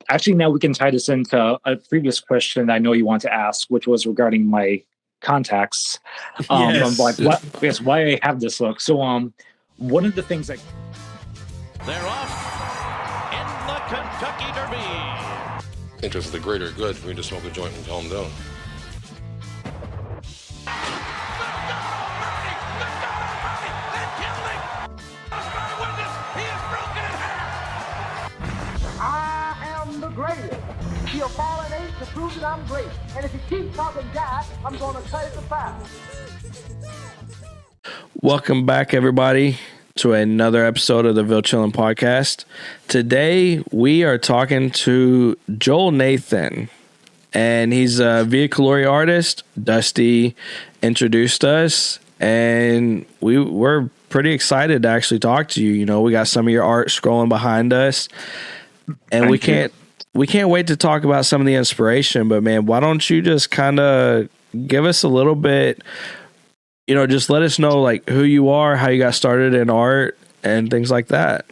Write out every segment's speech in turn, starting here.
Actually, now we can tie this into a previous question I know you want to ask, which was regarding my contacts. I'm like, what? Yes, why I have this look. So, one of the things that they're off in the Kentucky Derby. Interest of the greater good for me to smoke a joint and calm down. He'll fall an eight to prove that I'm great. And if he keeps talking Jack, I'm going to cut it to 5. Welcome back, everybody, to another episode of the Ville Chillin podcast. Today, we are talking to Joel Nathan, and he's a Via Colori artist. Dusty introduced us, and we're pretty excited to actually talk to you. You know, we got some of your art scrolling behind us, and we can't wait to talk about some of the inspiration, but man, why don't you just kind of give us a little bit, you know, just let us know like who you are, how you got started in art and things like that.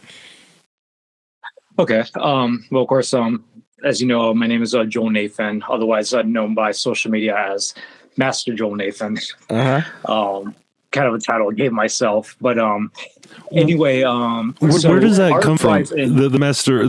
Okay. Well, of course, as you know, my name is Joel Nathan, otherwise known by social media as Master Joel Nathan. Kind of a title I gave myself, but anyway, where does that come from? The master.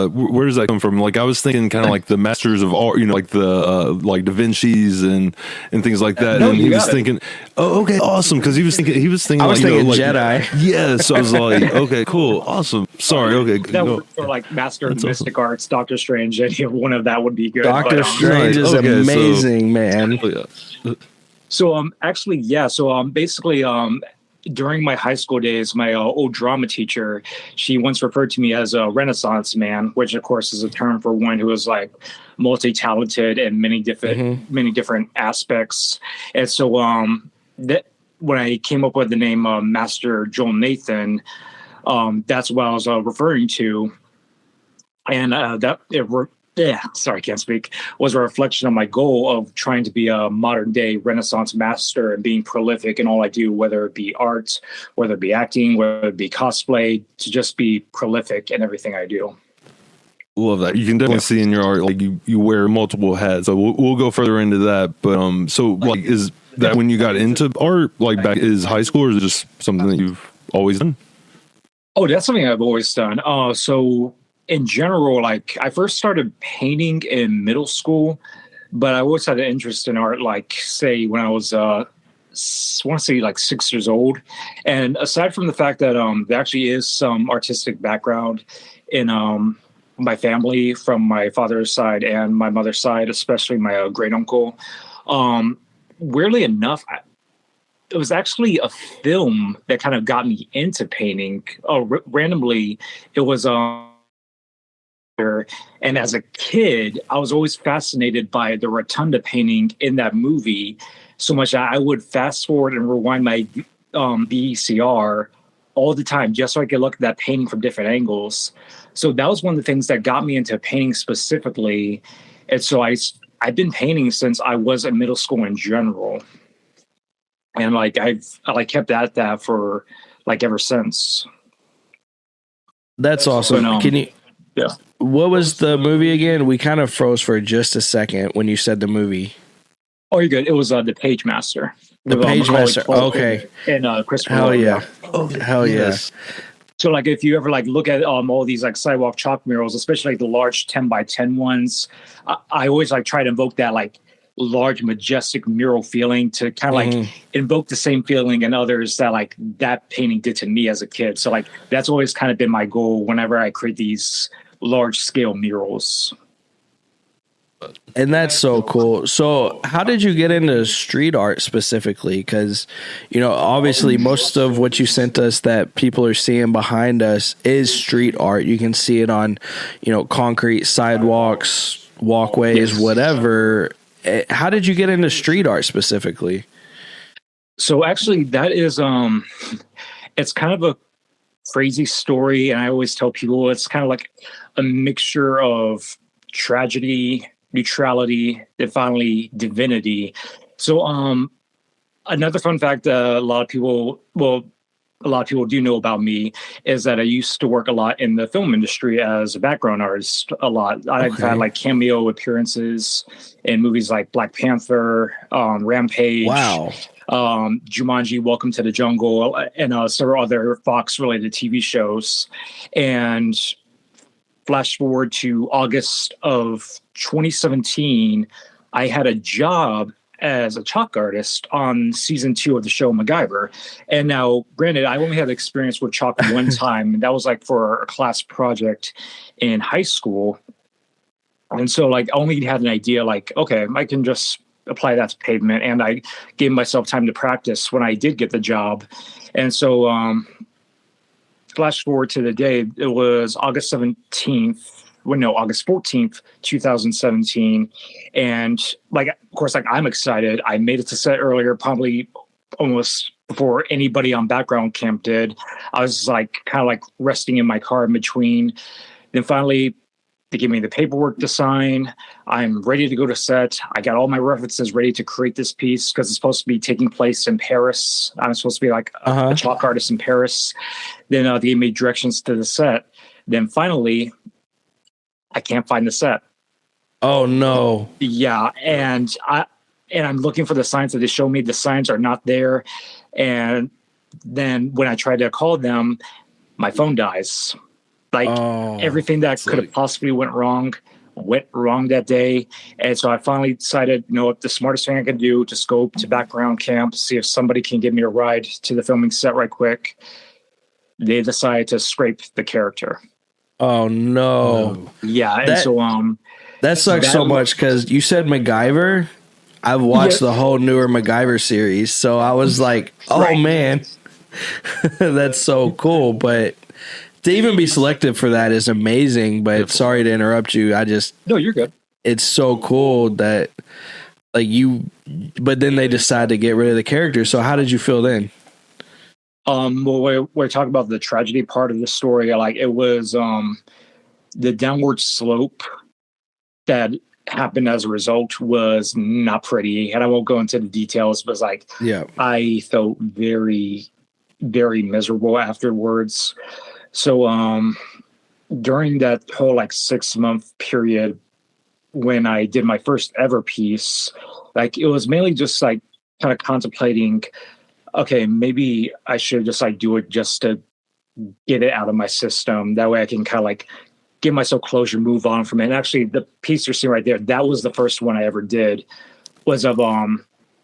Where does that come from? Like I was thinking, kind of like the masters of art, you know, like the like Da Vinci's and things like that. No, and he was thinking, oh, okay, awesome, because he was thinking. I was thinking like, Jedi. Yeah, so I was like, okay, cool, awesome. Sorry, okay, that would, or like Master of Mystic Arts, Doctor Strange. Any one of that would be good. Doctor Strange is amazing, man. So actually, yeah. So basically, during my high school days, my old drama teacher, she once referred to me as a Renaissance man, which of course is a term for one who is like multi-talented in many different aspects. And so that when I came up with the name Master Joel Nathan, that's what I was referring to, and sorry, can't speak, was a reflection of my goal of trying to be a modern day Renaissance master and being prolific in all I do, whether it be art, whether it be acting, whether it be cosplay, to just be prolific in everything I do. Love that. You can definitely see in your art, like you wear multiple hats. So we'll go further into that. But so like, is that when you got into art, like back is high school, or is it just something that you've always done? Oh, that's something I've always done. So in general, like I first started painting in middle school, but I always had an interest in art, like say when I was, I want to say like 6 years old. And aside from the fact that there actually is some artistic background in my family from my father's side and my mother's side, especially my great uncle. Weirdly enough, it was actually a film that kind of got me into painting. Randomly, it was and as a kid, I was always fascinated by the rotunda painting in that movie so much that I would fast forward and rewind my VCR all the time just so I could look at that painting from different angles. So that was one of the things that got me into painting specifically. And so I've been painting since I was in middle school in general. And like I kept at that for like ever since. That's awesome. But, Can you? Yeah. What was the movie again? We kind of froze for just a second when you said the movie. Oh, you're good. It was The Page Master. The Page Master. Okay. And Christopher. Hell yeah. Hell yes. yeah. So like if you ever like look at all these like sidewalk chalk murals, especially like the large 10x10 ones, I always like try to invoke that like large majestic mural feeling to kind of like invoke the same feeling in others that like that painting did to me as a kid. So like that's always kind of been my goal whenever I create these large scale murals. And that's so cool. So how did you get into street art specifically? Because, you know, obviously most of what you sent us that people are seeing behind us is street art. You can see it on, you know, concrete sidewalks, walkways, whatever. How did you get into street art specifically? So actually that is, it's kind of a crazy story. And I always tell people it's kind of like a mixture of tragedy, neutrality, and finally divinity. So another fun fact, a lot of people, well, a lot of people do know about me is that I used to work a lot in the film industry as a background artist a lot. I've had like cameo appearances in movies like Black Panther, Rampage, Jumanji, Welcome to the Jungle, and several other Fox-related TV shows. And flash forward to August of 2017, I had a job as a chalk artist on season 2 of the show MacGyver. And now, granted, I only had experience with chalk one time, and that was like for a class project in high school. And so like I only had an idea like, okay, I can just apply that to pavement. And I gave myself time to practice when I did get the job. And so flash forward to the day, it was August 14th, 2017. And like, of course, like I'm excited. I made it to set earlier, probably almost before anybody on background camp did. I was like, kind of like resting in my car in between. Then finally they give me the paperwork to sign. I'm ready to go to set. I got all my references ready to create this piece because it's supposed to be taking place in Paris. I'm supposed to be like a chalk artist in Paris. Then they gave me directions to the set. Then finally, I can't find the set. Oh no. Yeah. And I'm looking for the signs that they show me. The signs are not there. And then when I try to call them, my phone dies. Like everything that could have possibly went wrong that day. And so I finally decided, you know what, the smartest thing I could do, just go to background camp, see if somebody can give me a ride to the filming set right quick. They decided to scrape the character. Oh no. Yeah. And so that sucks so much because you said MacGyver. I've watched the whole newer MacGyver series, so I was like, oh man, that's so cool. But to even be selected for that is amazing. But sorry to interrupt you. No, you're good. It's so cool that like but then they decide to get rid of the character. So how did you feel then? Well, we're talking about the tragedy part of the story. Like it was the downward slope that happened as a result was not pretty. And I won't go into the details, but like, I felt very, very miserable afterwards. So during that whole like 6-month period when I did my first ever piece, like it was mainly just like kind of contemplating, okay, maybe I should just like do it just to get it out of my system. That way I can kind of like give myself closure, move on from it. And actually the piece you're seeing right there, that was the first one I ever did, was of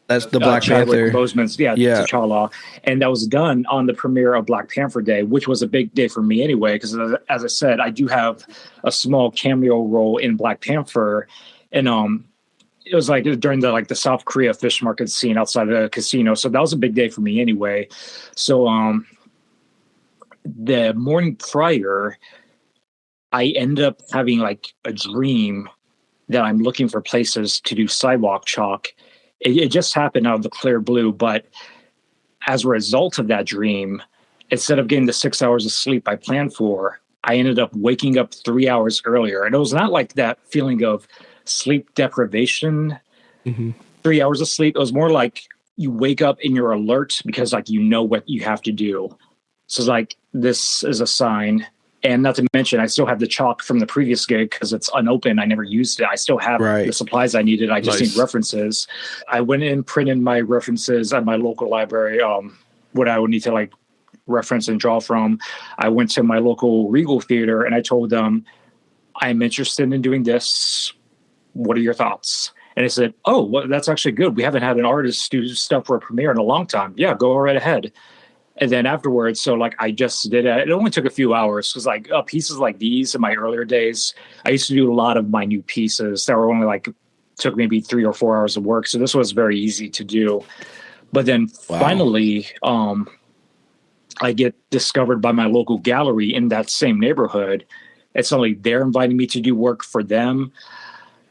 that's the Black Panther Boseman's, T'Challa. And that was done on the premiere of Black Panther Day, which was a big day for me anyway, because as I said, I do have a small cameo role in Black Panther. And it was like during the South Korea fish market scene outside of the casino. So that was a big day for me anyway. So the morning prior, I ended up having like a dream that I'm looking for places to do sidewalk chalk. It just happened out of the clear blue. But as a result of that dream, instead of getting the 6 hours of sleep I planned for, I ended up waking up 3 hours earlier. And it was not like that feeling of sleep deprivation, 3 hours of sleep. It was more like you wake up and you're alert because like you know what you have to do. So it's like, this is a sign. And not to mention, I still have the chalk from the previous gig because it's unopened. I never used it. I still have the supplies I needed. I just need references. I went in, printed my references at my local library, what I would need to like reference and draw from. I went to my local Regal Theater and I told them, I'm interested in doing this. What are your thoughts? And they said, oh, well, that's actually good. We haven't had an artist do stuff for a premiere in a long time. Yeah, go right ahead. And then afterwards, so like I just did it. It only took a few hours because like pieces like these in my earlier days, I used to do a lot of minute pieces that were only like took maybe 3 or 4 hours of work. So this was very easy to do. But then finally, I get discovered by my local gallery in that same neighborhood. It's only they're inviting me to do work for them.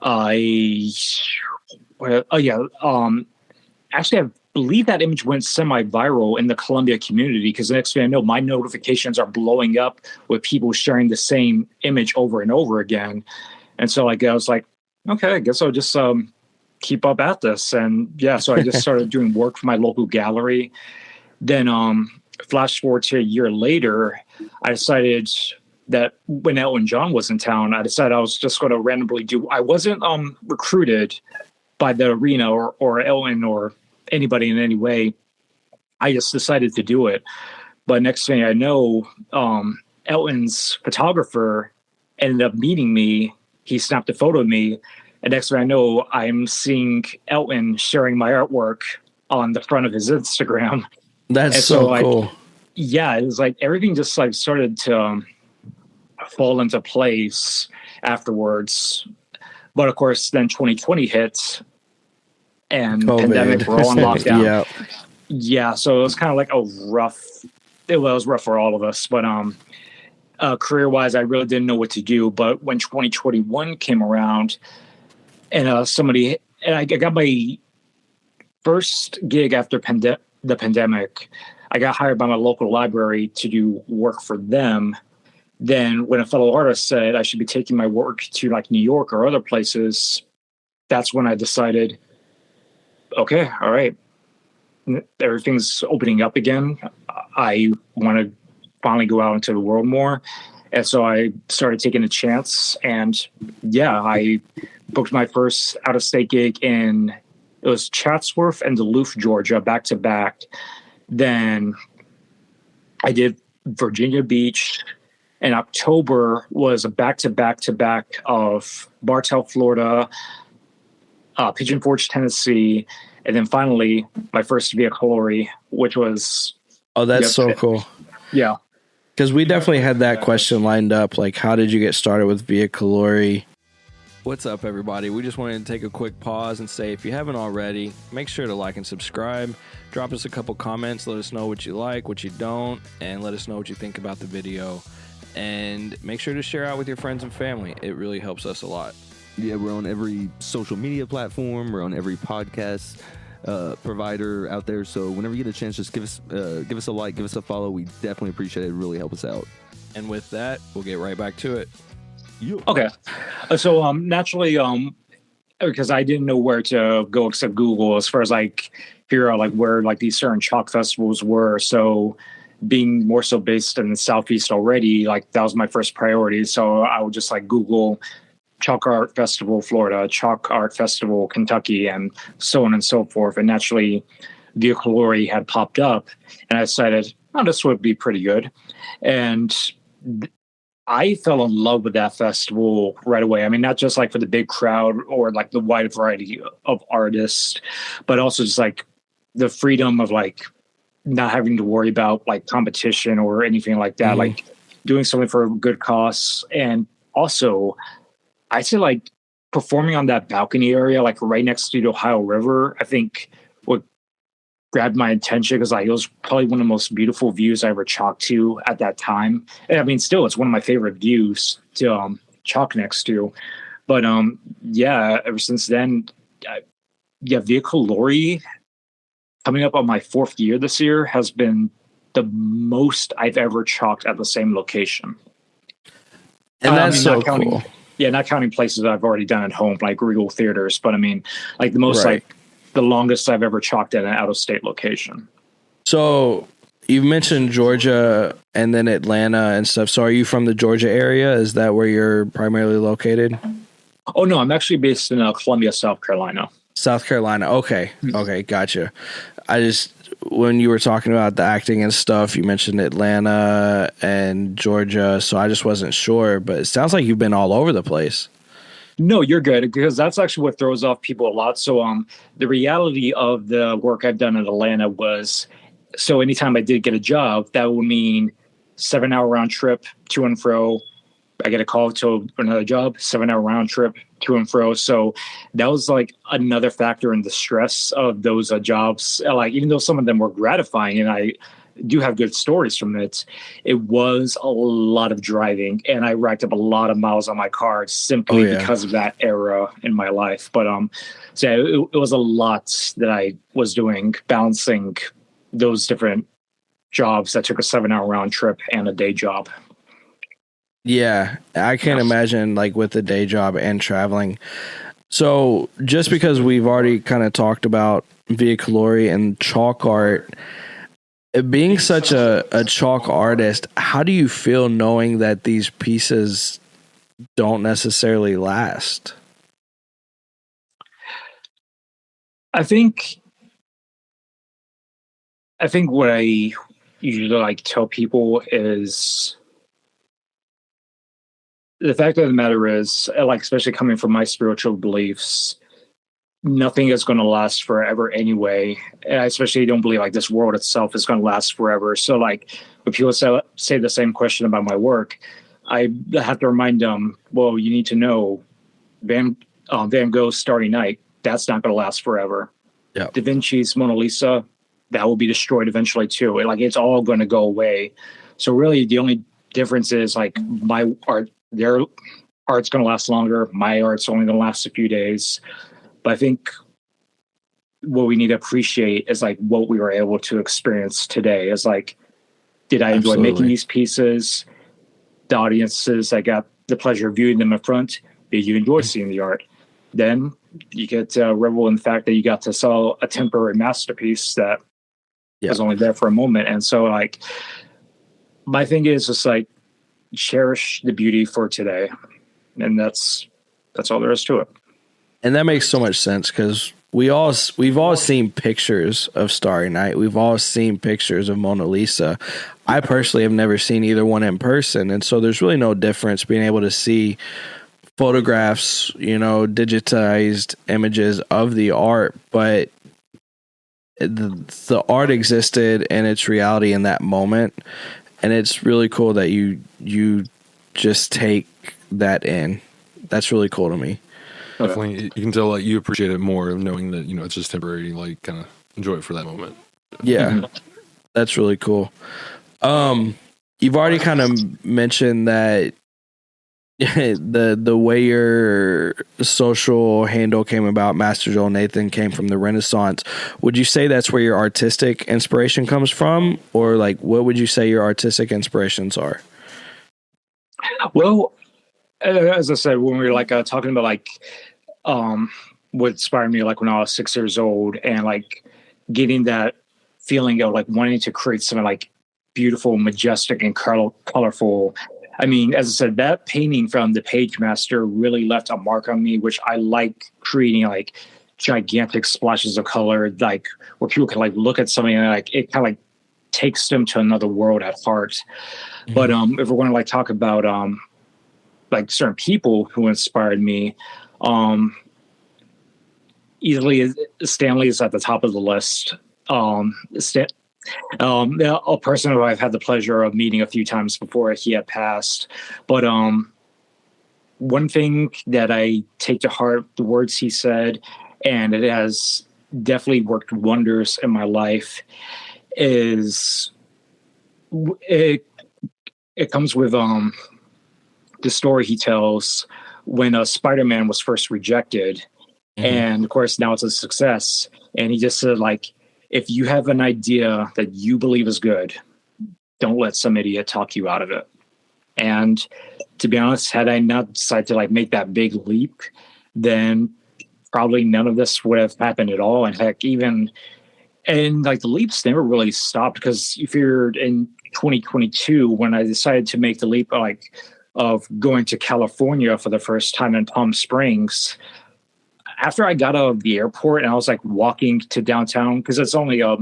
Actually, I believe that image went semi-viral in the Columbia community because the next thing I know, my notifications are blowing up with people sharing the same image over and over again. And so like I was like, okay, I guess I'll just keep up at this. And yeah, so I just started doing work for my local gallery. Then flash forward to a year later, I decided that when Elton John was in town, I decided I was just going to randomly I wasn't recruited by the arena or Elton or anybody in any way. I just decided to do it. But next thing I know, Elton's photographer ended up meeting me. He snapped a photo of me. And next thing I know, I'm seeing Elton sharing my artwork on the front of his Instagram. That's so cool. Yeah, it was like everything just like started to fall into place afterwards. But of course, then 2020 hit and COVID. pandemic, we're all on lockdown. Yeah. Yeah, so it was kind of like it was rough for all of us. But career-wise, I really didn't know what to do. But when 2021 came around, and I got my first gig after the pandemic. I got hired by my local library to do work for them. Then when a fellow artist said I should be taking my work to like New York or other places, that's when I decided, okay, all right, everything's opening up again. I want to finally go out into the world more. And so I started taking a chance. And yeah, I booked my first out-of-state gig it was Chatsworth and Duluth, Georgia, back to back. Then I did Virginia Beach. In October was a back-to-back of Bartow, Florida, Pigeon Forge, Tennessee, and then finally my first Via Colori, which was... Oh, that's so cool. Yeah. Because we definitely had that question lined up, like, how did you get started with Via Colori? What's up, everybody? We just wanted to take a quick pause and say, if you haven't already, make sure to like and subscribe. Drop us a couple comments. Let us know what you like, what you don't, and let us know what you think about the video. And make sure to share out with your friends and family. It really helps us a lot. Yeah, we're on every social media platform. We're on every podcast provider out there. So whenever you get a chance, just give us a like, give us a follow. We definitely appreciate it. It really helps us out. And with that, we'll get right back to it. Okay. So naturally, because I didn't know where to go except Google as far as like figure out like where like these certain chalk festivals were. So being more so based in the Southeast already, like that was my first priority. So I would just like Google Chalk Art Festival, Florida, Chalk Art Festival, Kentucky, and so on and so forth. And naturally, Via Colori had popped up, and I decided, oh, this would be pretty good. And I fell in love with that festival right away. I mean, not just like for the big crowd or like the wide variety of artists, but also just like the freedom of like not having to worry about like competition or anything like that, like doing something for a good cause. And also, I say like performing on that balcony area, like right next to the Ohio River, I think what grabbed my attention because like it was probably one of the most beautiful views I ever chalked to at that time. And I mean, still, it's one of my favorite views to chalk next to. But yeah, ever since then, Via Colori, coming up on my 4th year this year, has been the most I've ever chalked at the same location. And that's so cool. Yeah, not counting places that I've already done at home, like Regal Theaters, but I mean, like the most, like the longest I've ever chalked at an out-of-state location. So you've mentioned Georgia and then Atlanta and stuff. So are you from the Georgia area? Is that where you're primarily located? Oh, no, I'm actually based in Columbia, South Carolina. South Carolina. Okay. Okay. Gotcha. When you were talking about the acting and stuff, you mentioned Atlanta and Georgia. So I just wasn't sure, but it sounds like you've been all over the place. No, you're good, because that's actually what throws off people a lot. So the reality of the work I've done in Atlanta was, so anytime I did get a job, that would mean 7-hour round trip to and fro. I get a call to another job, 7-hour round trip to and fro. So that was like another factor in the stress of those jobs. Like, even though some of them were gratifying and I do have good stories from it, it was a lot of driving, and I racked up a lot of miles on my car simply because of that era in my life. But so it was a lot that I was doing, balancing those different jobs that took a 7-hour round trip and a day job. Yeah, I can't imagine like with the day job and traveling. So just because we've already kind of talked about Via Colori and chalk art, Being such a chalk artist, how do you feel knowing that these pieces don't necessarily last? I think what I usually like tell people is the fact of the matter is, like, especially coming from my spiritual beliefs, nothing is going to last forever anyway. And I especially don't believe like this world itself is going to last forever. So like when people say the same question about my work, I have to remind them, well, you need to know Van Gogh's Starry Night, that's not going to last forever. Yeah. Da Vinci's Mona Lisa, that will be destroyed eventually too. Like it's all going to go away. So really the only difference is like my art, their art's going to last longer. My art's only going to last a few days. But I think what we need to appreciate is like what we were able to experience today is like, did I enjoy making these pieces? The audiences, I got the pleasure of viewing them in front. Did you enjoy seeing the art? Then you get to revel in the fact that you got to sell a temporary masterpiece that was only there for a moment. And so like, my thing is just like, cherish the beauty for today. And that's all there is to it. And that makes so much sense because we've all seen pictures of Starry Night. We've all seen pictures of Mona Lisa. I personally have never seen either one in person. And so there's really no difference being able to see photographs, digitized images of the art, but the art existed in its reality in that moment. And it's really cool that you just take that in. That's really cool to me. Definitely, you can tell like you appreciate it more knowing that it's just temporary. Like, kind of enjoy it for that moment. Yeah, that's really cool. You've already kind of mentioned that the way your social handle came about, Master Joel Nathan, came from the Renaissance. Would you say that's where your artistic inspiration comes from, or like what would you say your artistic inspirations are? Well, as I said, when we were like talking about like what inspired me like when I was 6 years old and like getting that feeling of like wanting to create something like beautiful, majestic, and colorful. I mean, as I said, that painting from the Page Master really left a mark on me, which I like creating like gigantic splashes of color, like where people can like look at something and like it kind of like takes them to another world at heart. Mm-hmm. But if we're going to like talk about like certain people who inspired me, easily Stanley is at the top of the list. A person who I've had the pleasure of meeting a few times before he had passed. But one thing that I take to heart, the words he said, and it has definitely worked wonders in my life, is it comes with the story he tells when Spider-Man was first rejected. Mm-hmm. And of course now it's a success. And he just said like, if you have an idea that you believe is good, don't let some idiot talk you out of it. And to be honest, had I not decided to like make that big leap, then probably none of this would have happened at all. And heck, and like the leaps never really stopped, because if you're in 2022, when I decided to make the leap of going to California for the first time in Palm Springs, after I got out of the airport and I was like walking to downtown, because it's only a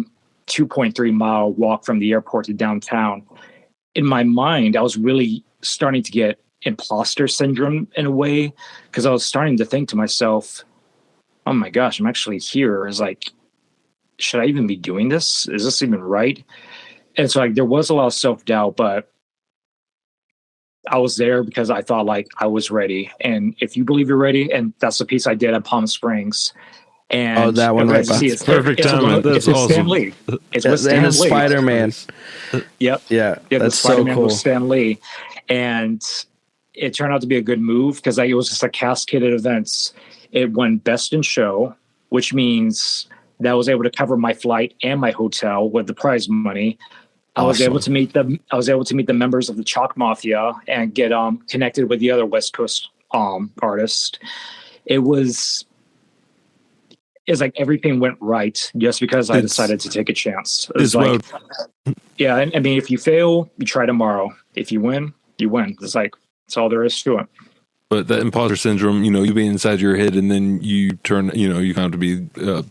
2.3 mile walk from the airport to downtown, in my mind, I was really starting to get imposter syndrome in a way, because I was starting to think to myself, oh my gosh, I'm actually here. It's like, should I even be doing this? Is this even right? And so like there was a lot of self-doubt, but I was there because I thought like I was ready. And if you believe you're ready, and that's the piece I did at Palm Springs. And that one right by. Perfect timing. That's awesome. Stan Lee. It's with Stan Lee. Spider-Man. Yep. Yeah. That's Spider-Man so cool. With Stan Lee. And it turned out to be a good move, because it was just a cascade of events. It won Best in Show, which means that I was able to cover my flight and my hotel with the prize money. Awesome. I was able to meet the members of the Chalk Mafia and get connected with the other West Coast artists. It was it's like everything went right just because I decided to take a chance. It's like, yeah, I mean, if you fail, you try tomorrow. If you win, you win. It's like, that's all there is to it. But that imposter syndrome, you being inside your head, and then you turn, you come to be the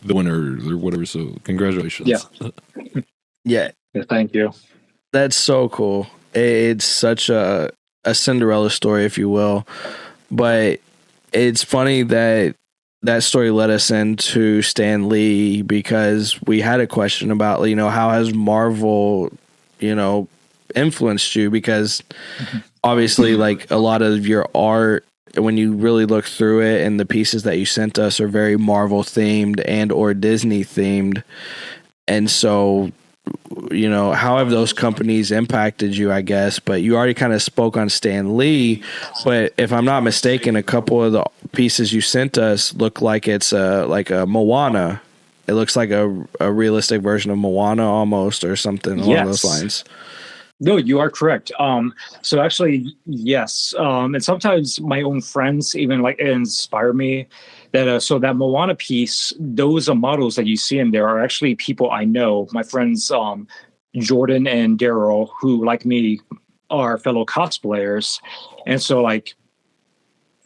winner or whatever. So congratulations. Yeah. Thank you. That's so cool. It's such a Cinderella story, if you will. But it's funny that story led us into Stan Lee, because we had a question about, how has Marvel, influenced you? Because obviously, like, a lot of your art, when you really look through it, and the pieces that you sent us are very Marvel themed and or Disney themed. And so, how have those companies impacted you, I guess? But you already kind of spoke on Stan Lee, but if I'm not mistaken, a couple of the pieces you sent us look like it's like a Moana. It looks like a realistic version of Moana almost, or something along those lines. No, you are correct. So actually, yes. And sometimes my own friends even like inspire me. That so that Moana piece, those models that you see in there are actually people I know. My friends Jordan and Daryl, who like me are fellow cosplayers, and so like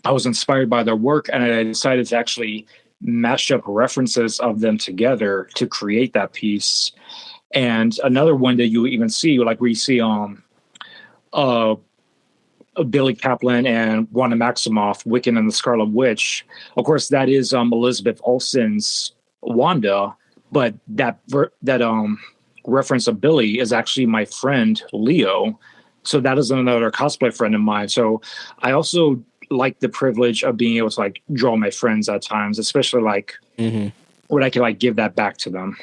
I was inspired by their work, and I decided to actually mash up references of them together to create that piece. And another one that you even see, like we see Billy Kaplan and Wanda Maximoff, Wiccan and the Scarlet Witch. Of course, that is Elizabeth Olsen's Wanda, but that reference of Billy is actually my friend Leo. So that is another cosplay friend of mine. So I also like the privilege of being able to like draw my friends at times, especially like when I can like give that back to them.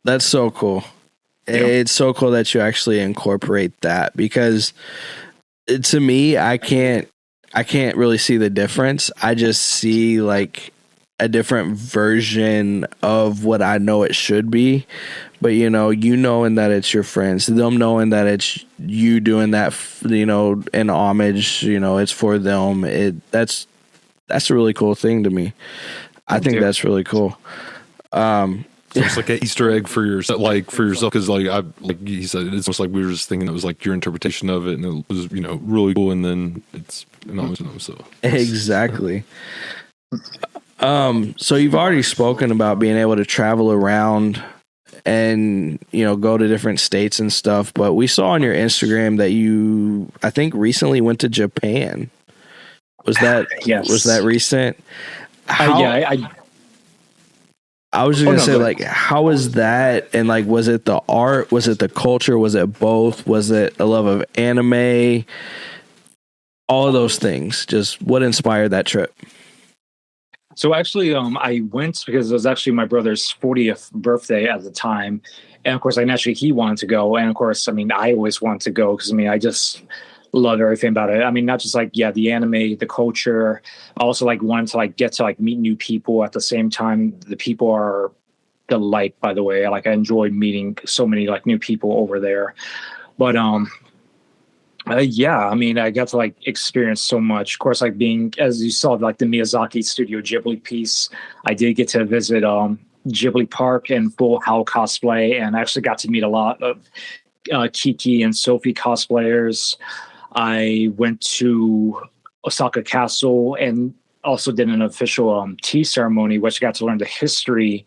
That's so cool. Yeah. It's so cool that you actually incorporate that, because to me, I can't really see the difference. I just see like a different version of what I know it should be. But knowing that it's your friends, them knowing that it's you doing that, in homage, it's for them. That's a really cool thing to me. I think that's really cool. So it's like an Easter egg for yourself, because like he said, it's almost like we were just thinking it was like your interpretation of it, and it was really cool, and then it's so exactly. So you've already spoken about being able to travel around and go to different states and stuff, but we saw on your Instagram that you, I think, recently went to Japan. Was that Was that recent? I was just going to say, like, how was that? And, like, was it the art? Was it the culture? Was it both? Was it a love of anime? All of those things. Just what inspired that trip? So, actually, I went because it was actually my brother's 40th birthday at the time. And, of course, he wanted to go. And, of course, I mean, I always wanted to go because, I just love everything about it. I mean, not just like, the anime, the culture. I also like wanted to like get to like meet new people at the same time. The people are delight, by the way. Like I enjoyed meeting so many like new people over there. But I got to like experience so much. Of course, like being, as you saw, like the Miyazaki Studio Ghibli piece, I did get to visit Ghibli Park and Full Howl Cosplay, and I actually got to meet a lot of Kiki and Sophie cosplayers. I went to Osaka Castle and also did an official tea ceremony, which I got to learn the history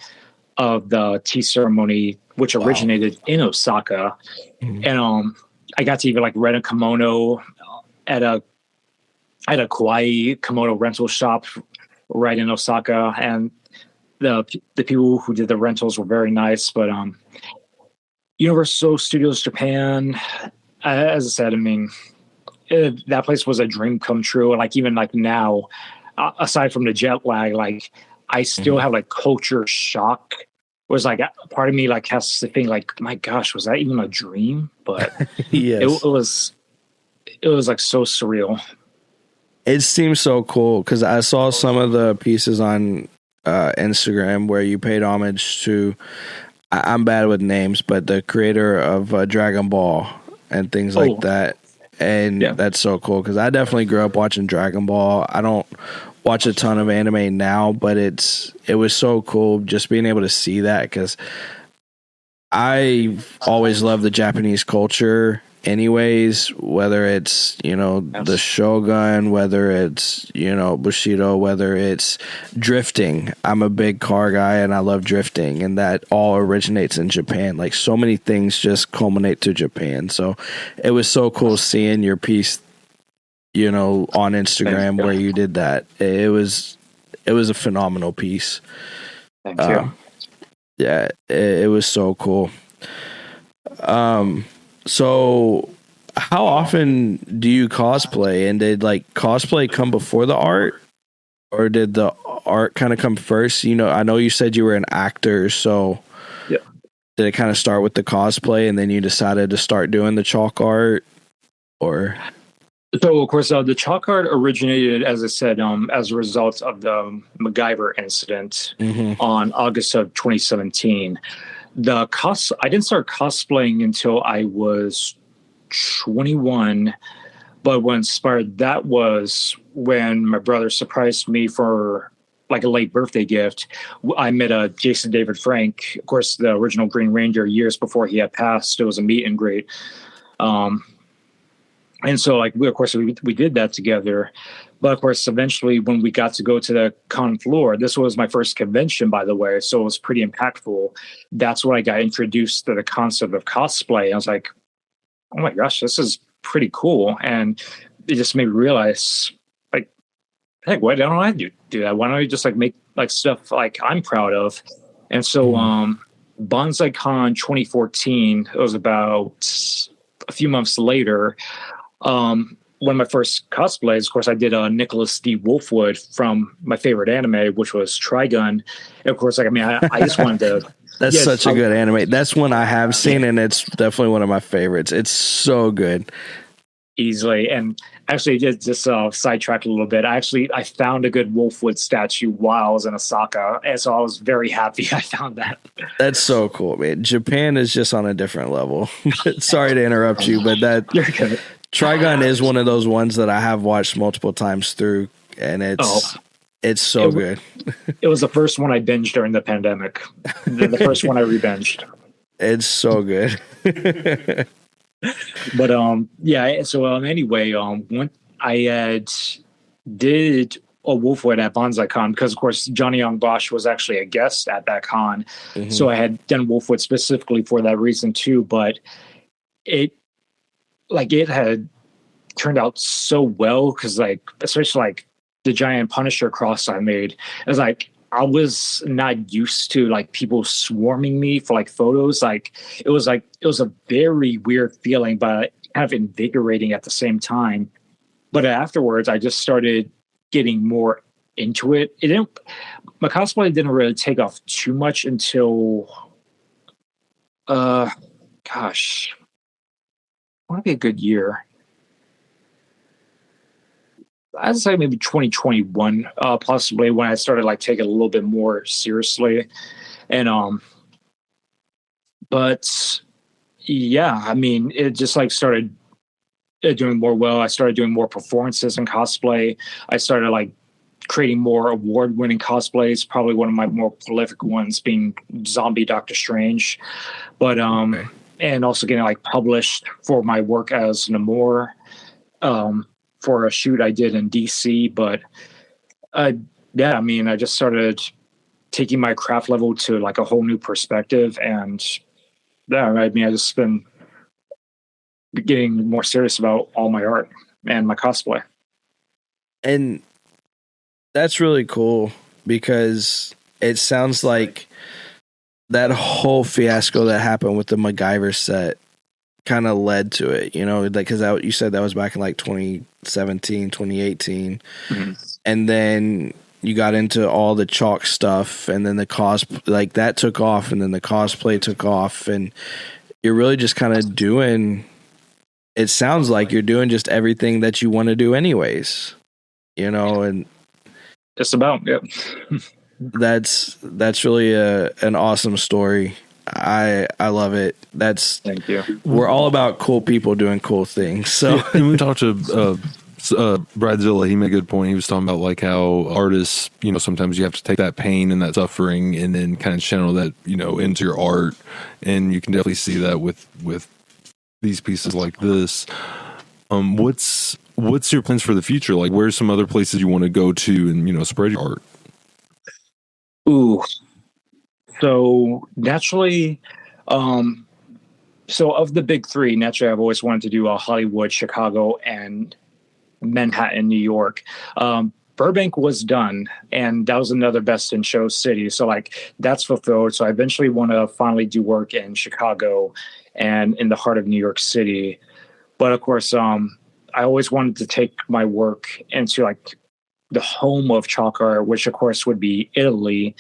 of the tea ceremony, which originated in Osaka. And I got to even like rent a kimono at a kawaii kimono rental shop right in Osaka, and the people who did the rentals were very nice. But Universal Studios Japan, as I said, that place was a dream come true. And like even like now, aside from the jet lag, like I still have like culture shock. Was like part of me like has to think like, my gosh, was that even a dream? But it was like so surreal. It seems so cool because I saw some of the pieces on Instagram where you paid homage to, I'm bad with names, but the creator of Dragon Ball and things like that. And Yeah. that's so cool because I definitely grew up watching Dragon Ball. I don't watch a ton of anime now, but it was so cool just being able to see that because I always loved the Japanese culture anyways, whether it's, the Shogun, whether it's, Bushido, whether it's drifting. I'm a big car guy and I love drifting, and that all originates in Japan. Like, so many things just culminate to Japan. So it was so cool seeing your piece, on Instagram where you did that. It was a phenomenal piece. Thank you. Yeah, it was so cool. So how often do you cosplay, and did cosplay come before the art, or did the art kind of come first? I know you said you were an actor, so yeah. Did it kind of start with the cosplay and then you decided to start doing the chalk art, or? So, of course, the chalk art originated, as I said, as a result of the MacGyver incident on August of 2017. I didn't start cosplaying until I was 21, but what inspired that was when my brother surprised me for a late birthday gift. I met Jason David Frank, of course, the original Green Ranger, years before he had passed. It was a meet and greet. And so, we did that together. But, of course, eventually when we got to go to the con floor, this was my first convention, by the way, so it was pretty impactful. That's where I got introduced to the concept of cosplay. I was like, oh, my gosh, this is pretty cool. And it just made me realize, heck, why don't I do that? Why don't I just, make, stuff I'm proud of? And so Bonsai Con 2014, it was about a few months later, one of my first cosplays, of course, I did Nicholas D. Wolfwood from my favorite anime, which was Trigun. And of course, I just wanted to. That's such a good anime. That's one I have seen, and it's definitely one of my favorites. It's so good. Easily. And actually, just sidetracked a little bit. I found a good Wolfwood statue while I was in Osaka, and so I was very happy I found that. That's so cool, man. Japan is just on a different level. Sorry to interrupt you, but You're good. Trigun is one of those ones that I have watched multiple times through, and it's so good. It was the first one I binged during the pandemic. The first one I re-binged. It's so good. But yeah. So anyway, when I did a Wolfwood at Bonsai Con, because of course Johnny Young Bosch was actually a guest at that con, so I had done Wolfwood specifically for that reason too. But it had turned out so well because especially the giant Punisher cross I made, it was I was not used to people swarming me for photos. It was a very weird feeling, but kind of invigorating at the same time. But afterwards, I just started getting more into it. My cosplay didn't really take off too much until, gosh, want to be a good year. I'd say maybe 2021, possibly, when I started taking it a little bit more seriously. And but yeah, it just started doing more well. I started doing more performances in cosplay. I started creating more award-winning cosplays. Probably one of my more prolific ones being Zombie Doctor Strange, but and also getting published for my work as Namor. For a shoot I did in DC, but yeah, I just started taking my craft level to a whole new perspective, and yeah, I just been getting more serious about all my art and my cosplay. And that's really cool because it sounds like that whole fiasco that happened with the MacGyver set kind of led to it, because you said that was back in 2017, 2018. And then you got into all the chalk stuff, and then the that took off, and then the cosplay took off, and you're really just kind of doing, it sounds like you're doing just everything that you want to do anyways, and just about, yeah. That's really an awesome story. I love it. Thank you. We're all about cool people doing cool things. So And we talked to Bradzilla. He made a good point. He was talking about like how artists, sometimes you have to take that pain and that suffering and then kind of channel that, into your art. And you can definitely see that with these pieces like this. What's your plans for the future? Like, where's some other places you want to go to and spread your art? Ooh. So naturally, so of the big three, naturally, I've always wanted to do Hollywood, Chicago, and Manhattan, New York. Burbank was done, and that was another best in show city. So like that's fulfilled. So I eventually want to finally do work in Chicago and in the heart of New York City. But of course, I always wanted to take my work into like the home of chalk art, which of course would be Italy,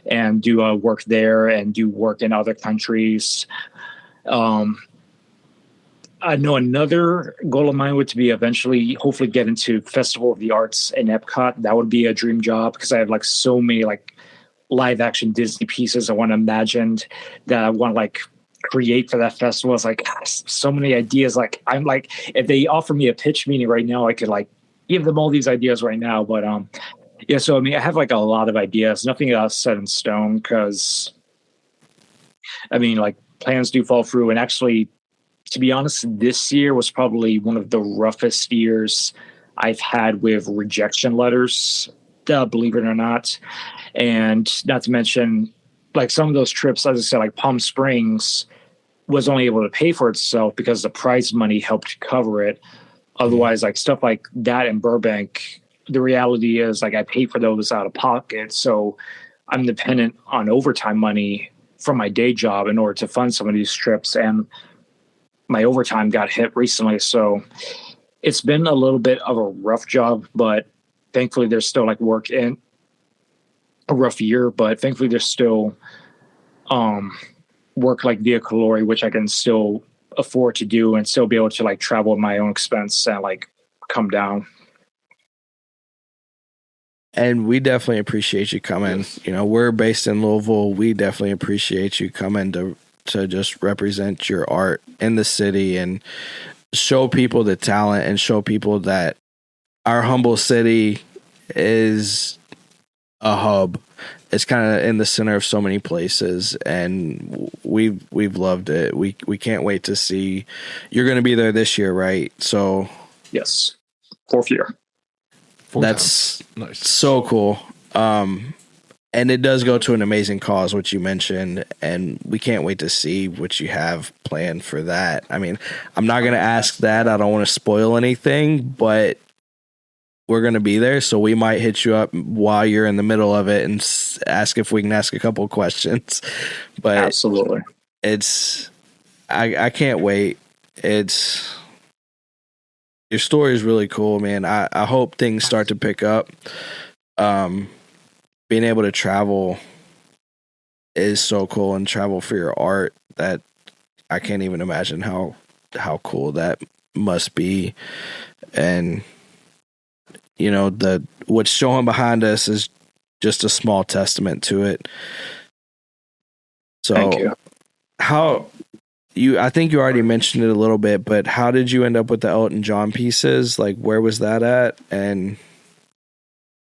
and do work there and do work in other countries. I know another goal of mine would to be eventually, hopefully, get into Festival of the Arts in Epcot. That would be a dream job because I have like so many like live action Disney pieces I want to imagine that I want to like create for that festival. It's like so many ideas. Like I'm like, if they offer me a pitch meeting right now, I could like give them all these ideas right now. But yeah, so I mean, I have like a lot of ideas, nothing set in stone because I mean, like plans do fall through. And actually, to be honest, this year was probably one of the roughest years I've had with rejection letters, believe it or not. And not to mention, like some of those trips, as I said, like Palm Springs was only able to pay for itself because the prize money helped cover it. Otherwise, like stuff like that in Burbank, the reality is like I pay for those out of pocket. So I'm dependent on overtime money from my day job in order to fund some of these trips. And my overtime got hit recently. So it's been a little bit of a rough job, but thankfully there's still like work in a rough year, but thankfully there's still work like Via Colori, which I can still afford to do and still be able to like travel at my own expense and like come down. And we definitely appreciate you coming. Yes. We're based in Louisville. We definitely appreciate you coming to just represent your art in the city and show people the talent and show people that our humble city is a hub. It's kind of in the center of so many places, and we've loved it. We can't wait to see. You're going to be there this year, right? So yes, fourth year. That's nice. So cool. And it does go to an amazing cause, which you mentioned, and we can't wait to see what you have planned for that. I mean, I'm not going to ask that. I don't want to spoil anything, but we're going to be there, so we might hit you up while you're in the middle of it and ask if we can ask a couple of questions. But absolutely, I can't wait. Your story is really cool, man. I hope things start to pick up. Being able to travel is so cool, and travel for your art, that I can't even imagine how cool that must be. And what's showing behind us is just a small testament to it. So thank you. I think you already mentioned it a little bit, but how did you end up with the Elton John pieces? Like, where was that at? And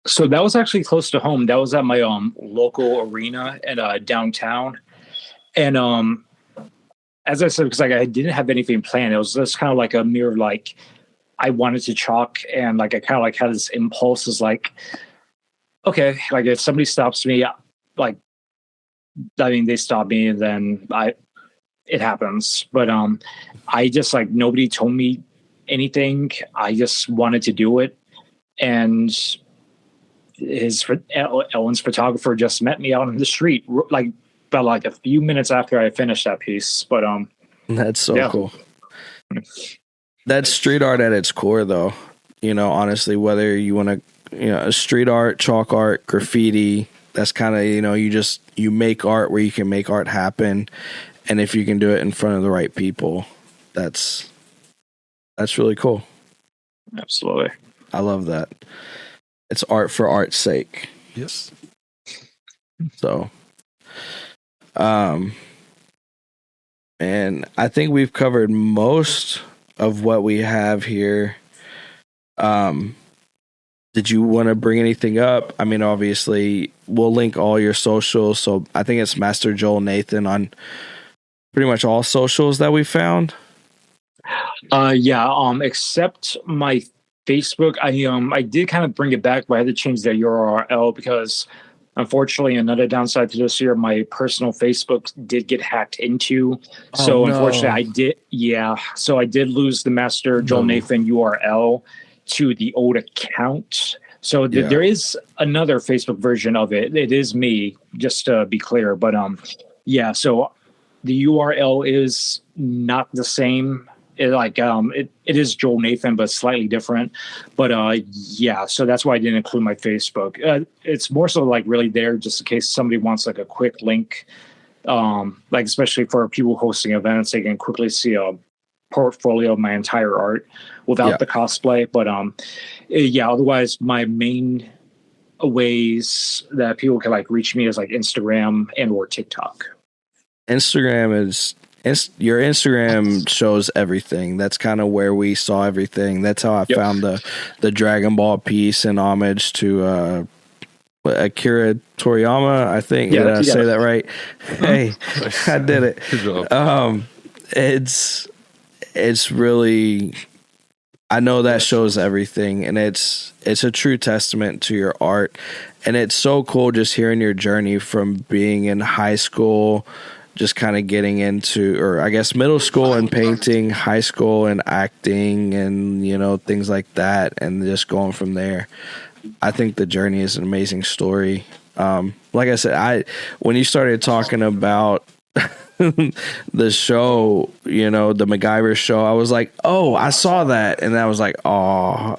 so that was actually close to home. That was at my local arena at downtown. And as I said, because like I didn't have anything planned, it was just kind of like a mere like I wanted to chalk, and like I kind of like had this impulse is like, okay, like if somebody stops me, like I mean they stop me, and then it happens. But I just like nobody told me anything. I just wanted to do it, and Ellen's photographer just met me out on the street, like about like a few minutes after I finished that piece. But that's so cool. That's street art at its core, though. Honestly, whether you want to, street art, chalk art, graffiti, that's kind of, you make art where you can make art happen. And if you can do it in front of the right people, that's really cool. Absolutely. I love that. It's art for art's sake. Yes. So, And I think we've covered most of what we have here. Did you want to bring anything up? I mean, obviously, we'll link all your socials. So I think it's Master Joel Nathan on pretty much all socials that we found. Except my Facebook. I did kind of bring it back, but I had to change the URL because unfortunately another downside to this year, my personal Facebook did get hacked into. So unfortunately I did lose the Master Joel Nathan URL to the old account. So there is another Facebook version of it. It is me, just to be clear. But so the URL is not the same. It is Joel Nathan, but slightly different. But so that's why I didn't include my Facebook. It's more so like really there just in case somebody wants like a quick link, like especially for people hosting events, they can quickly see a portfolio of my entire art without the cosplay. But otherwise my main ways that people can like reach me is like Instagram and or TikTok. Your Instagram shows everything. That's kind of where we saw everything. That's how I found the Dragon Ball piece in homage to Akira Toriyama, I think. Did I say that right? Hey, I did it. Good job. It's really, I know that shows everything, and it's a true testament to your art. And it's so cool just hearing your journey from being in high school, just kind of getting into, or I guess middle school and painting, high school and acting, and things like that, and just going from there. I think the journey is an amazing story. Like I said, when you started talking about the show, the MacGyver show, I was like, oh, I saw that. And I was like, oh,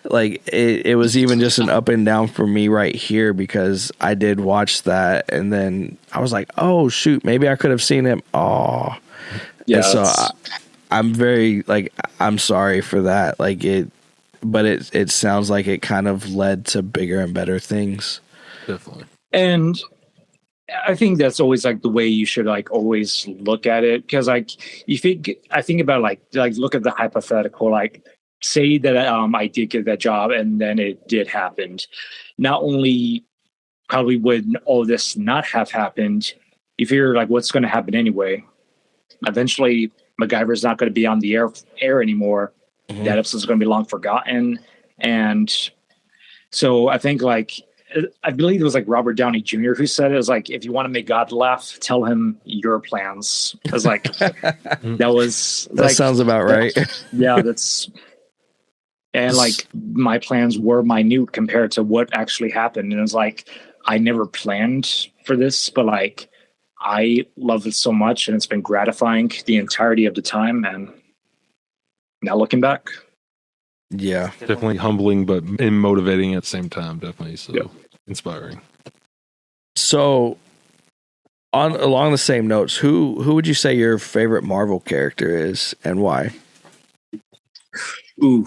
like it was even just an up and down for me right here because I did watch that. And then I was like, oh, shoot, maybe I could have seen him. Oh, yeah. And so I'm very I'm sorry for that. But it sounds like it kind of led to bigger and better things. Definitely. And I think that's always like the way you should like always look at it, because I think about like look at the hypothetical, like say that I did get that job and then it did happen. Not only probably would all this not have happened, you figure like what's going to happen anyway. Eventually, MacGyver's not going to be on the air anymore. Mm-hmm. That episode's going to be long forgotten, and so I think I believe it was like Robert Downey Jr. who said it. It was like, if you want to make God laugh, tell him your plans. I was like, that sounds about right. Yeah, that's, and like my plans were minute compared to what actually happened. And it was like, I never planned for this, but like, I love it so much and it's been gratifying the entirety of the time. And now looking back. Yeah, definitely humbling, but and motivating at the same time. Definitely. So inspiring. So along the same notes, who would you say your favorite Marvel character is and why? Ooh,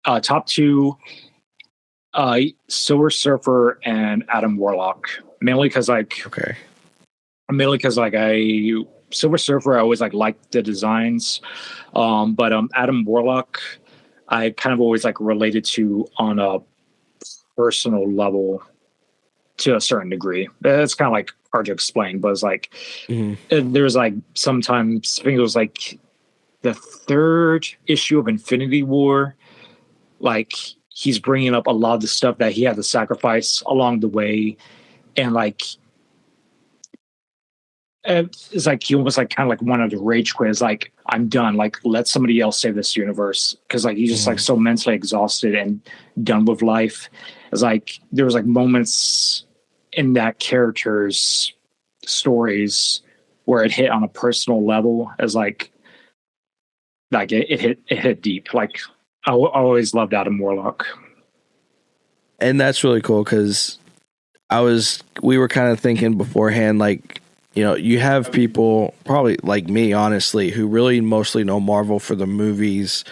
top two, Silver Surfer and Adam Warlock. Mainly because Silver Surfer, I always liked the designs, but Adam Warlock, I kind of always related to on a personal level to a certain degree. It's kind of hard to explain, but it's there's sometimes I think it was the third issue of Infinity War, he's bringing up a lot of the stuff that he had to sacrifice along the way, and it's he almost kind of wanted to rage quit. It's I'm done. Let somebody else save this universe, because he's just so mentally exhausted and done with life. It's there was moments in that character's stories where it hit on a personal level, as it hit deep. I always loved Adam Warlock, and that's really cool because we were kind of thinking beforehand, you have people probably like me, honestly, who really mostly know Marvel for the movies,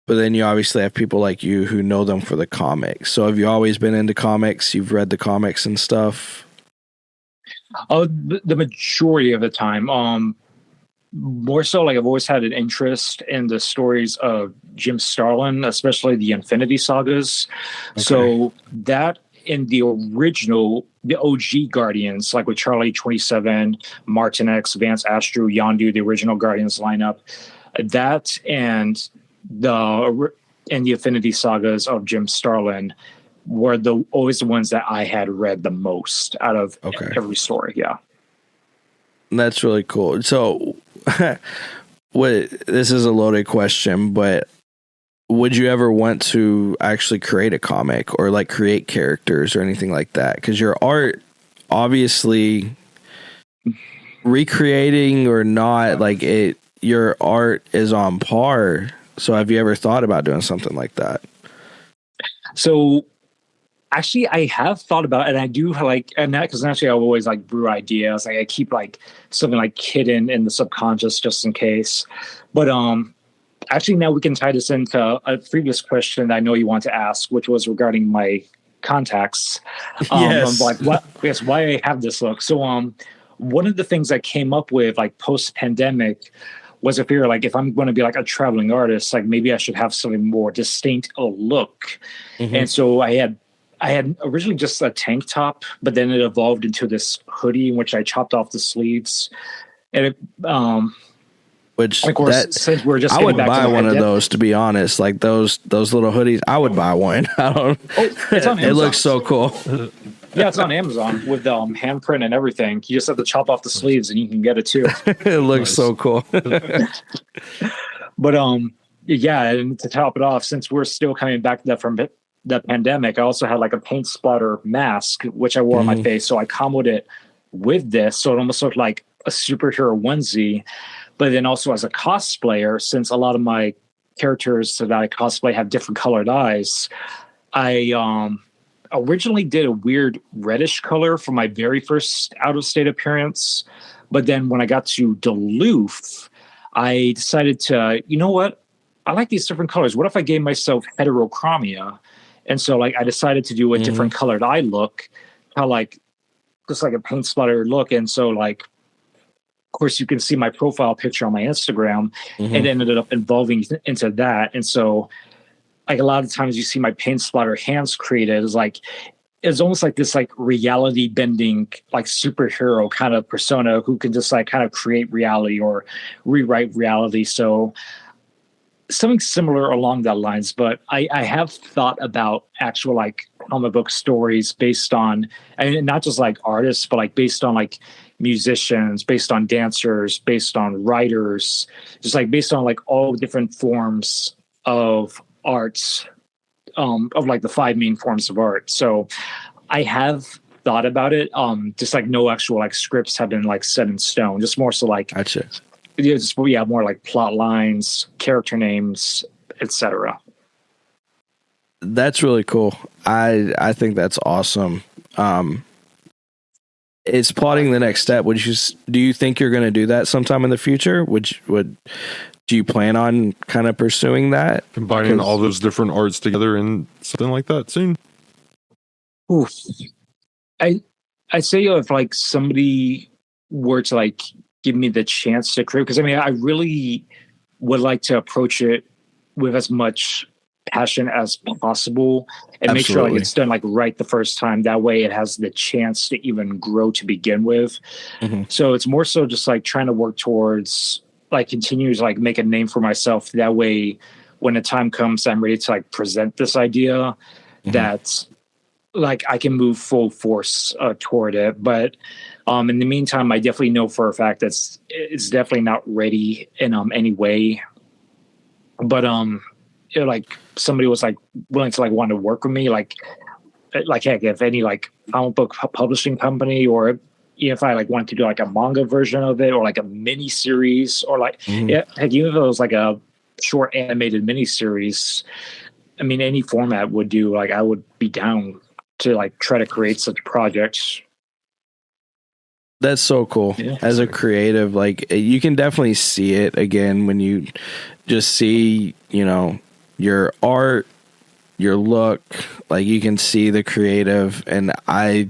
but then you obviously have people like you who know them for the comics. So have you always been into comics? You've read the comics and stuff? The majority of the time, more so like I've always had an interest in the stories of Jim Starlin, especially the Infinity Sagas. Okay. So that in the original, the OG Guardians, like with Charlie 27, Martin X, Vance Astro, Yondu, the original Guardians lineup, that and the Infinity Sagas of Jim Starlin were always the ones that I had read the most out of every story. Yeah. That's really cool. So, this is a loaded question, but would you ever want to actually create a comic or like create characters or anything like that? Because your art, obviously, recreating or not, like your art is on par. So, have you ever thought about doing something like that? So, actually, I have thought about it, and I do like, and that because actually I always like brew ideas. Like I keep like something like hidden in the subconscious just in case. But actually now we can tie this into a previous question that I know you want to ask, which was regarding my contacts. Yes. Like why I have this look. So one of the things I came up with like post pandemic was a fear like if I'm going to be like a traveling artist, like maybe I should have something more distinct a look. Mm-hmm. And so I had originally just a tank top, but then it evolved into this hoodie in which I chopped off the sleeves. And it, which of course, since we're just I would back buy to one of those, to be honest. Like those little hoodies, I would buy one. I don't. It's on Amazon. It looks so cool. Yeah, it's on Amazon with handprint and everything. You just have to chop off the sleeves and you can get it too. It looks so cool. But yeah, and to top it off, since we're still coming back to that from the pandemic, I also had like a paint splatter mask, which I wore on my face. So I comboed it with this. So it almost looked like a superhero onesie. But then also as a cosplayer, since a lot of my characters that I cosplay have different colored eyes, I originally did a weird reddish color for my very first out-of-state appearance. But then when I got to Duluth, I decided to, you know what? I like these different colors. What if I gave myself heterochromia? And so like I decided to do a different colored eye look, how like just like a paint splatter look. And so like, of course you can see my profile picture on my Instagram and it ended up evolving into that. And so like a lot of times you see my paint splatter hands created as like, it's almost like this like reality bending, like superhero kind of persona who can just like kind of create reality or rewrite reality. So something similar along that lines, but I have thought about actual like comic book stories based on, and not just like artists, but like based on like musicians, based on dancers, based on writers, just like based on like all different forms of arts, of like the 5 main forms of art. So I have thought about it. Just like no actual like scripts have been like set in stone, just more so like Gotcha. Yeah, more like plot lines, character names, etc. That's really cool. I think that's awesome. It's plotting the next step. Do you think you're going to do that sometime in the future? Do you plan on kind of pursuing that? Combining all those different arts together in something like that soon? Oof. I say if like somebody were to like give me the chance to create, because I mean I really would like to approach it with as much passion as possible and make sure like it's done like right the first time. That way it has the chance to even grow to begin with. So it's more so just like trying to work towards like continue to like make a name for myself. That way when the time comes I'm ready to like present this idea that like I can move full force toward it. But in the meantime, I definitely know for a fact that it's definitely not ready in any way. But like somebody was like willing to like want to work with me, like heck, if any like comic book publishing company, or if I like wanted to do like a manga version of it or like a mini series, or like heck, even if it was like a short animated mini series, I mean any format would do. Like I would be down to like try to create such projects. That's so cool. Yeah. As a creative, like you can definitely see it again when you just see, you know, your art, your look, like you can see the creative, and I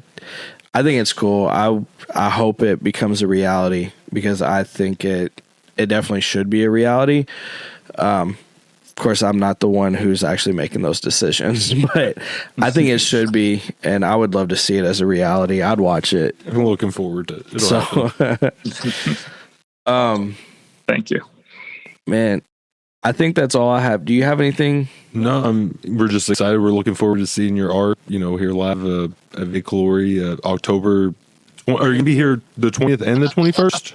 I think it's cool. I hope it becomes a reality because I think it definitely should be a reality. Of course, I'm not the one who's actually making those decisions, but I think it should be, and I would love to see it as a reality. I'd watch it. I'm looking forward to it. Thank you. Man, I think that's all I have. Do you have anything? No, we're just excited. We're looking forward to seeing your art, here live at Via Colori, October. Are you going to be here the 20th and the 21st?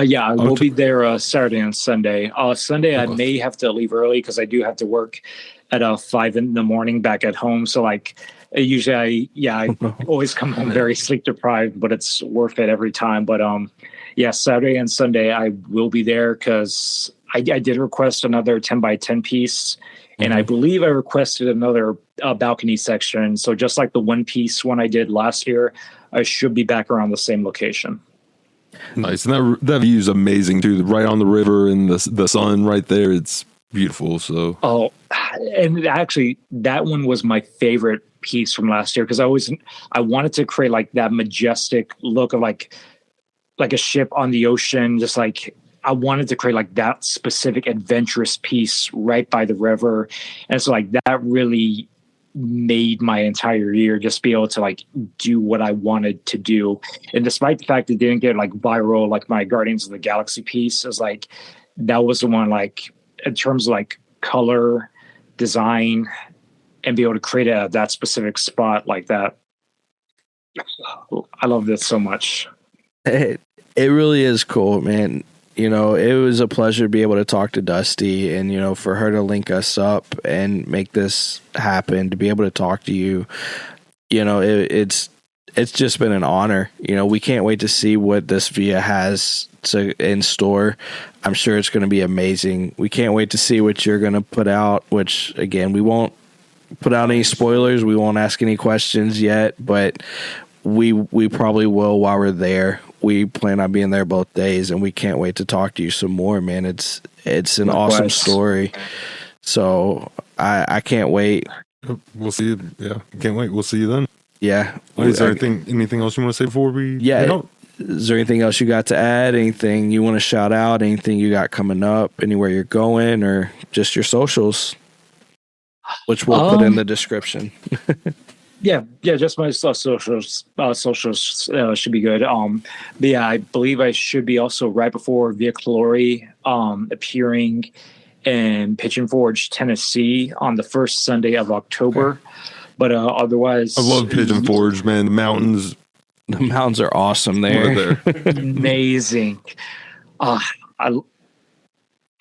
Yeah, I will be there Saturday and Sunday. Sunday, I may have to leave early because I do have to work at 5 in the morning back at home. So usually I always come home very sleep deprived, but it's worth it every time. But yeah, Saturday and Sunday I will be there because I did request another 10 by 10 piece, and I believe I requested another balcony section. So just like the one piece one I did last year, I should be back around the same location. Nice, and that view is amazing too. Right on the river and the sun right there. It's beautiful. So and actually that one was my favorite piece from last year because I wanted to create like that majestic look of like a ship on the ocean. Just like I wanted to create like that specific adventurous piece right by the river, and so like that really made my entire year just be able to like do what I wanted to do. And despite the fact it didn't get like viral like my Guardians of the Galaxy piece, is like that was the one like in terms of like color design and be able to create that specific spot like that. I love this so much. It really is cool, man. It was a pleasure to be able to talk to Dusty and, for her to link us up and make this happen, to be able to talk to you. It's just been an honor. We can't wait to see what this Via has in store. I'm sure it's going to be amazing. We can't wait to see what you're going to put out, which again, we won't put out any spoilers. We won't ask any questions yet, but we probably will while we're there. We plan on being there both days, and we can't wait to talk to you some more, man. It's an awesome story. So I can't wait. We'll see you. Yeah, can't wait. We'll see you then. Yeah. Is there anything else you want to say before we? Yeah. Is there anything else you got to add? Anything you want to shout out? Anything you got coming up? Anywhere you're going, or just your socials, which we'll put in the description. Yeah, just my socials. Socials should be good. But yeah, I believe I should be also right before Via Colori appearing in Pigeon Forge, Tennessee on the first Sunday of October. But otherwise, I love Pigeon Forge, man. The mountains are awesome there. Amazing. I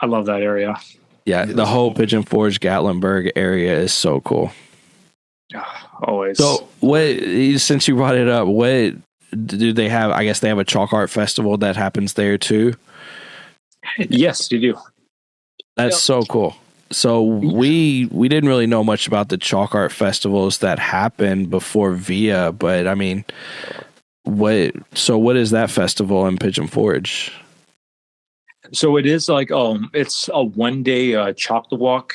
love that area. Yeah, the whole Pigeon Forge Gatlinburg area is so cool. Always. So, since you brought it up, what do they have? I guess they have a chalk art festival that happens there too. Yes, you do. That's so cool. So we didn't really know much about the chalk art festivals that happened before Via, but I mean, what is that festival in Pigeon Forge? So it is like it's a 1 day chalk the walk.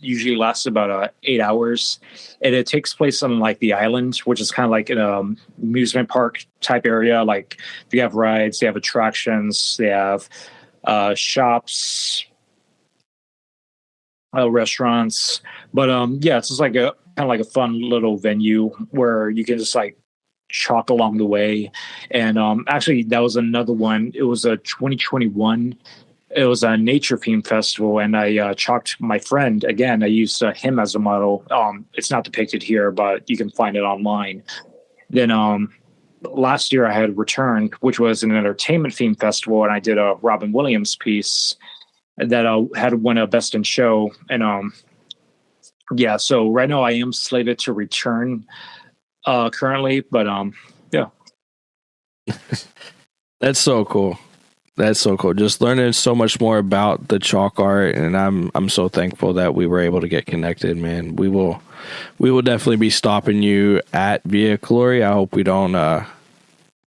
Usually lasts about 8 hours, and it takes place on like the island, which is kind of like an amusement park type area. Like they have rides, they have attractions, they have shops, restaurants. But yeah, it's just like a kind of like a fun little venue where you can just like chalk along the way. And actually that was another one. It was a 2021. It was a nature theme festival, and I chalked my friend again. I used him as a model. It's not depicted here, but you can find it online. Then last year I had returned, which was an entertainment theme festival, and I did a Robin Williams piece that had won a best in show. And yeah, so right now I am slated to return currently, but yeah. That's so cool. Just learning so much more about the chalk art, and I'm so thankful that we were able to get connected, man. We will definitely be stopping you at Via Colori. I hope we don't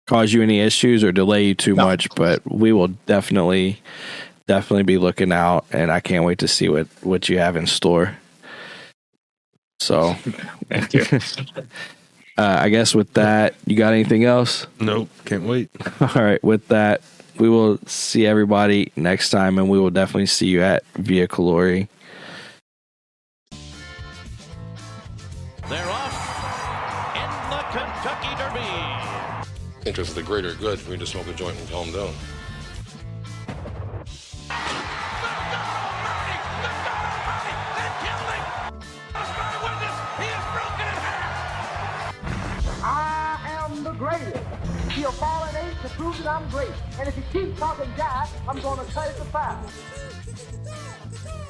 cause you any issues or delay you too much, but we will definitely be looking out, and I can't wait to see what you have in store. So thank you. I guess with that, you got anything else? Nope, can't wait. All right, with that, we will see everybody next time, and we will definitely see you at Via Colori. They're off in the Kentucky Derby. Interest of the greater good for me to smoke a joint and calm down. I am the greatest. He'll fall an eight to prove that I'm great. And if he keeps talking jive, I'm going to cut it to 5.